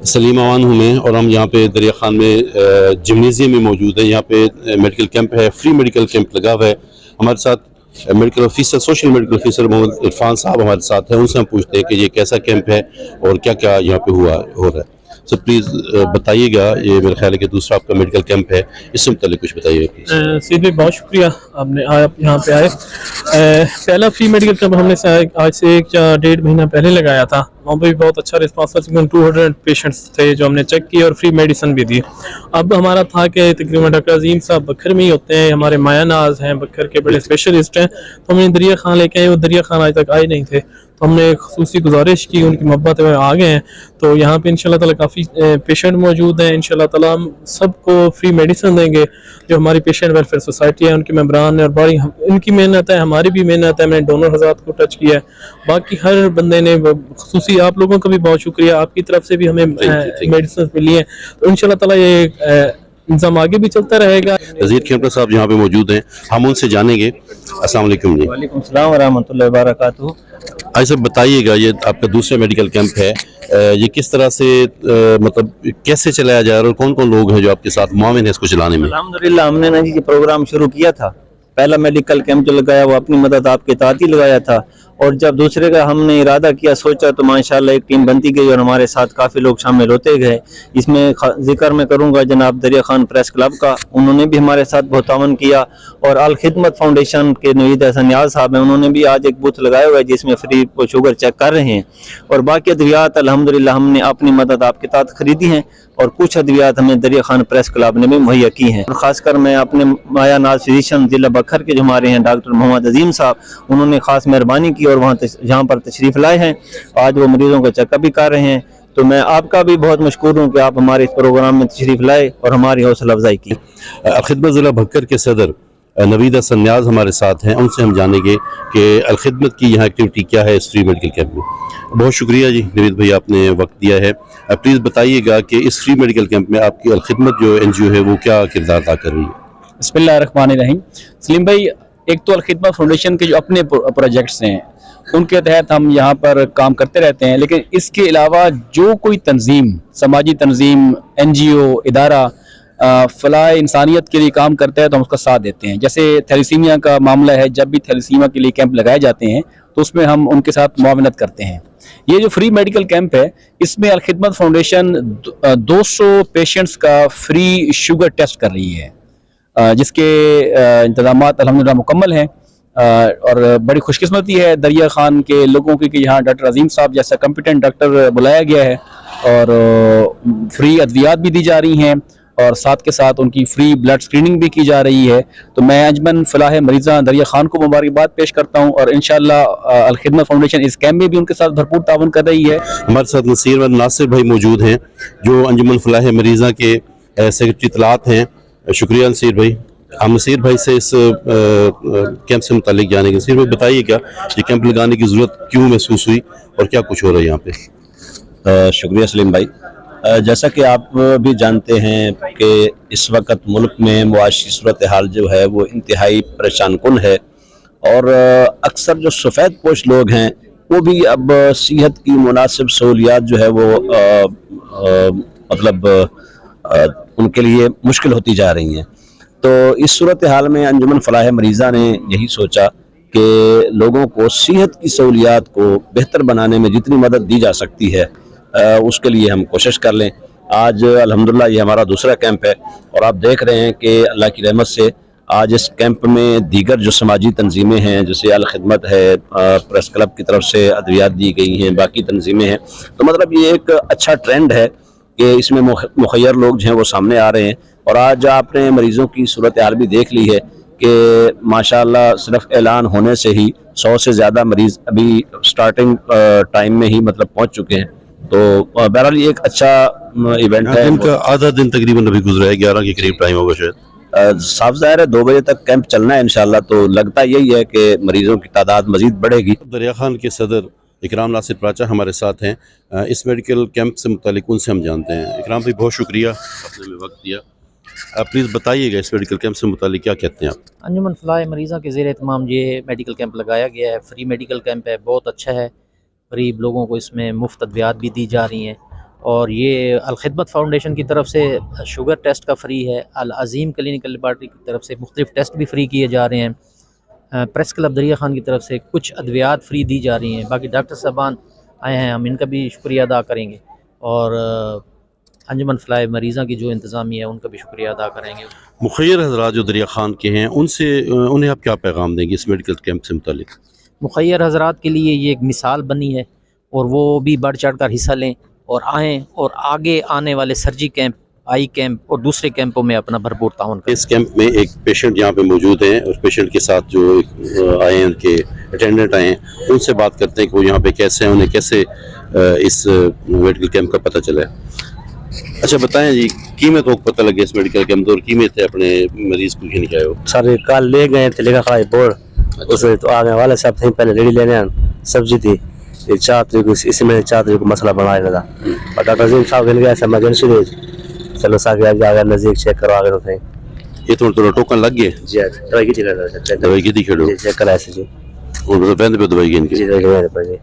सलीम अवान हूँ मैं, और हम यहाँ पे दरिया खान में जिमनेजियम में मौजूद है। यहाँ पे मेडिकल कैंप है, फ्री मेडिकल कैंप लगा हुआ है। हमारे साथ medical officer, social medical officer Mohammad Irfan sahab हमारे साथ हैं। उनसे हम पूछते हैं कि ये कैसा कैंप है और क्या क्या यहाँ पे हो रहा है। सर प्लीज़ बताइएगा, ये मेरे ख्याल है कि दूसरा आपका मेडिकल कैंप है, इससे मुताल्लिक कुछ बताइएगा प्लीज़। सीधे बहुत शुक्रिया आप यहाँ पे आए। पहला फ्री मेडिकल कैंप हमने आज से 1-1.5 महीना पहले लगाया था। वहाँ पर भी बहुत अच्छा रिस्पॉन्स था, तकरीबन 200 पेशेंट्स थे जो हमने चेक किए और फ्री मेडिसिन भी दी। अब हमारा था कि तकरीबन डॉक्टर अजीम साहब बखर में ही होते हैं, हमारे माया नाज हैं बखर के बड़े स्पेशलिस्ट हैं, तो हमने दरिया खान लेके आए। वो दरिया खान आज तक आए नहीं थे, तो हमने खुसूसी गुजारिश की, उनकी मोहब्बत में आ गए हैं। तो यहाँ पे इंशाल्लाह ताला काफ़ी पेशेंट मौजूद हैं। इंशाल्लाह ताला हम सबको फ्री मेडिसिन देंगे। जो हमारी पेशेंट वेलफेयर सोसाइटी है, उनके मेंबरान हैं और बड़ी उनकी मेहनत है, हमारी भी मेहनत है। मैंने डोनर हज़रात को टच किया है, बाकी हर बंदे ने, खुसूसी आप लोगों का भी बहुत शुक्रिया, आपकी तरफ से भी हमें मेडिसिन मिली हैं। तो इंशाल्लाह ताला ये इंतजाम आगे भी चलता रहेगा। वज़ीर खेमटा साहब यहाँ पे मौजूद हैं, हम उनसे जानेंगे। अस्सलाम वालेकुम जी। वालेकुम सलाम व रहमतुल्लाहि व बरकातुहू। आई सर बताइएगा, ये आपका दूसरा मेडिकल कैंप है, ये किस तरह से मतलब कैसे चलाया जा रहा है और कौन कौन लोग हैं जो आपके साथ मुआविन है इसको चलाने में? अल्हम्दुलिल्लाह हमने ना जी ये प्रोग्राम शुरू किया था। पहला मेडिकल कैंप जो लगाया वो अपनी मदद आपके तहत ही लगाया था, और जब दूसरे का हमने इरादा किया, सोचा, तो माशाल्लाह एक टीम बनती गई और हमारे साथ काफ़ी लोग शामिल होते गए। इसमें जिक्र मैं करूँगा जनाब दरिया खान प्रेस क्लब का, उन्होंने भी हमारे साथ बहुत तावन किया, और अल खिदमत फाउंडेशन के नवीद हसन नियाज साहब हैं, उन्होंने भी आज एक बूथ लगाया हुआ है जिसमें फ्री शुगर चेक कर रहे हैं। और बाकी अद्वियात अल्हम्दुलिल्लाह हमने अपनी मदद आपके तहत खरीदी हैं, और कुछ अद्वियात हमें दरिया खान प्रेस क्लब ने भी मुहैया की हैं। और ख़ासकर मैं अपने माया नाज फिजिशियन जिला बखर के जो हमारे हैं डॉक्टर मोहम्मद अजीम साहब, उन्होंने ख़ास मेहरबानी की और जहाँ पर तशरीफ़ लाए हैं, आज वो मरीज़ों का चेकअप भी कर रहे हैं। तो मैं आपका भी बहुत मशकूर हूँ कि आप हमारे इस प्रोग्राम में तशरीफ़ लाए और हमारी हौसला अफजाई की। खिदमत ज़िला भक्कर के सदर नवीद हसन नियाज हमारे साथ हैं, उनसे हम जानेंगे कि अलखिदमत की यहाँ एक्टिविटी क्या है इस फ्री मेडिकल कैंप में। बहुत शुक्रिया जी नवीद भाई, आपने वक्त दिया है। प्लीज़ बताइएगा कि इस फ्री मेडिकल कैंप में आपकी अलखिदमत जो NGO है वो क्या किरदार अदा कर रही है? बिस्मिल्लाहिर्रहमानिर्रहीम। सलीम भाई, एक तो अलखिदमत फाउंडेशन के जो अपने प्रोजेक्ट्स हैं उनके तहत हम यहाँ पर काम करते रहते हैं, लेकिन इसके अलावा जो कोई तंजीम, समाजी तंजीम, NGO इदारा फलाह इंसानियत के लिए काम करता है तो हम उसका साथ देते हैं। जैसे थैलेसीमिया का मामला है, जब भी थैलेसीमिया के लिए कैंप लगाए जाते हैं तो उसमें हम उनके साथ मुआवनत करते हैं। ये जो फ्री मेडिकल कैंप है, इसमें अलखिदमत फाउंडेशन 200 पेशेंट्स का फ्री शुगर टेस्ट कर रही है, जिसके इंतजामात अल्हम्दुलिल्लाह मुकम्मल हैं। और बड़ी खुशकिस्मती है दरिया खान के लोगों की कि यहाँ डॉक्टर अजीम साहब जैसा कम्पिटेंट डॉक्टर बुलाया गया है, और फ्री अद्वियात भी दी जा रही हैं, और साथ के साथ उनकी फ्री ब्लड स्क्रीनिंग भी की जा रही है। तो मैं अंजमन फलाह मरीज़ा दरिया खान को मुबारकबाद पेश करता हूँ, और इंशाअल्लाह अलखिदमत फाउंडेशन इस कैंप में भी उनके साथ भरपूर ताउन कर रही है। हमारे साथ नसीर व नासिर भाई मौजूद हैं जो अंजुमन फलाह मरीज़ा के सेक्रेटरी इत्तलात हैं। शुक्रिया नसीर भाई। हम नसीर भाई से इस कैंप से मुतालिक जानेंगे। नसीर भाई बताइएगा, ये कैंप लगाने की ज़रूरत क्यों महसूस हुई और क्या कुछ हो रहा है यहाँ पे? शुक्रिया सलीम भाई। जैसा कि आप भी जानते हैं कि इस वक्त मुल्क में मुआशी सूरत हाल जो है वो इंतहाई परेशान कुन है, और अक्सर जो सफ़ेद पोश लोग हैं वो भी अब सेहत की मुनासिब सहूलियात जो है वो मतलब उनके लिए मुश्किल होती जा रही हैं। तो इस सूरत हाल में अंजुमन फलाह मरीज़ा ने यही सोचा कि लोगों को सेहत की सहूलियात को बेहतर बनाने में जितनी मदद दी जा सकती है उसके लिए हम कोशिश कर लें। आज अल्हम्दुलिल्लाह ये हमारा दूसरा कैंप है, और आप देख रहे हैं कि अल्लाह की रहमत से आज इस कैंप में दीगर जो समाजी तंजीमें हैं, जैसे अल खिदमत है, प्रेस क्लब की तरफ से अद्वियात दी गई हैं, बाकी तंजीमें हैं। तो मतलब ये एक अच्छा ट्रेंड है कि इसमें मुखय्यर लोग जो हैं वो सामने आ रहे हैं। और आज आपने मरीज़ों की सूरत हाल भी देख ली है कि माशाअल्लाह सिर्फ ऐलान होने से ही 100 से ज़्यादा मरीज़ अभी स्टार्टिंग टाइम में ही मतलब पहुँच चुके हैं। तो बहरहाल ये एक अच्छा इवेंट है। इनका आधा दिन तकरीबन अभी गुजरा है, 11 के करीब टाइम होगा शायद। साफ ज़ाहिर है 2 बजे तक कैंप चलना है इंशाल्लाह। तो लगता यही है कि मरीज़ों की तादाद मज़ीद बढ़ेगी। दरिया खान के सदर इकराम नासिर प्राचा हमारे साथ हैं। इस मेडिकल कैंप से मुतालिक उनसे हम जानते हैं। इकराम भाई बहुत शुक्रिया, आपने हमें वक्त दिया। प्लीज़ बताइएगा इस मेडिकल कैंप से मुतालिक क्या कहते हैं आप? अंजुमन फलाह मरीज़ा के ज़ेर एहतमाम ये मेडिकल कैंप लगाया गया है। फ्री मेडिकल कैंप है, बहुत अच्छा है। गरीब लोगों को इसमें मुफ्त अद्वियात भी दी जा रही हैं, اور یہ الخدمت فاؤنڈیشن کی طرف سے شوگر ٹیسٹ کا فری ہے، العظیم کلینکل لیبارٹری کی طرف سے مختلف ٹیسٹ بھی فری کیے جا رہے ہیں، پریس کلب دریا خان کی طرف سے کچھ ادویات فری دی جا رہی ہیں، باقی ڈاکٹر صاحبان آئے ہیں، ہم ان کا بھی شکریہ ادا کریں گے، اور انجمن فلاح مریضاں کی جو انتظامیہ ہے ان کا بھی شکریہ ادا کریں گے۔ مخیر حضرات جو دریا خان کے ہیں انہیں آپ کیا پیغام دیں گے اس میڈیکل کیمپ سے متعلق؟ مخیر حضرات کے لیے یہ ایک مثال بنی ہے، اور وہ بھی بڑھ چڑھ کر حصہ لیں اور آئیں، اور آگے آنے والے سرجی کیمپ، آئی کیمپ اور دوسرے کیمپوں میں اپنا بھرپور تعاون کریں۔ اس کیمپ میں ایک پیشنٹ یہاں پہ موجود ہیں، اور پیشنٹ کے ساتھ جو آئے ہیں ان کے اٹینڈنٹ آئے ہیں، ان سے بات کرتے ہیں کہ وہ یہاں پہ کیسے ہیں، انہیں کیسے اس میڈیکل کیمپ کا پتہ چلا ہے۔ اچھا بتائیں جی، قیمت کو پتہ لگے اس میڈیکل کیمپ اور قیمت ہے اپنے مریض کو گھن کے آئے ہو؟ سر کل لے گئے تھے لکھا خواہ بورڈ، اس میں تو آگے والے صاحب تھے پہلے ریڈی لینے آن سبزی تھی، یہ 4 تاریخ کو اسی میں 4 تاریخ کو مسئلہ بنا لینا تھا، اور ڈاکٹر عظیم صاحب گھن گیا ایمرجنسی دے چلو صاحب آگے نزدیک چیک کرو آگے ہوتے ہیں یہ تھوڑا ٹوکن لگ گئے؟ جی دوائی کی تھی دوائی کی تھی کھڑو جی چیک کرایا جی اور پہ دوائی گھن کے جی دوائی جی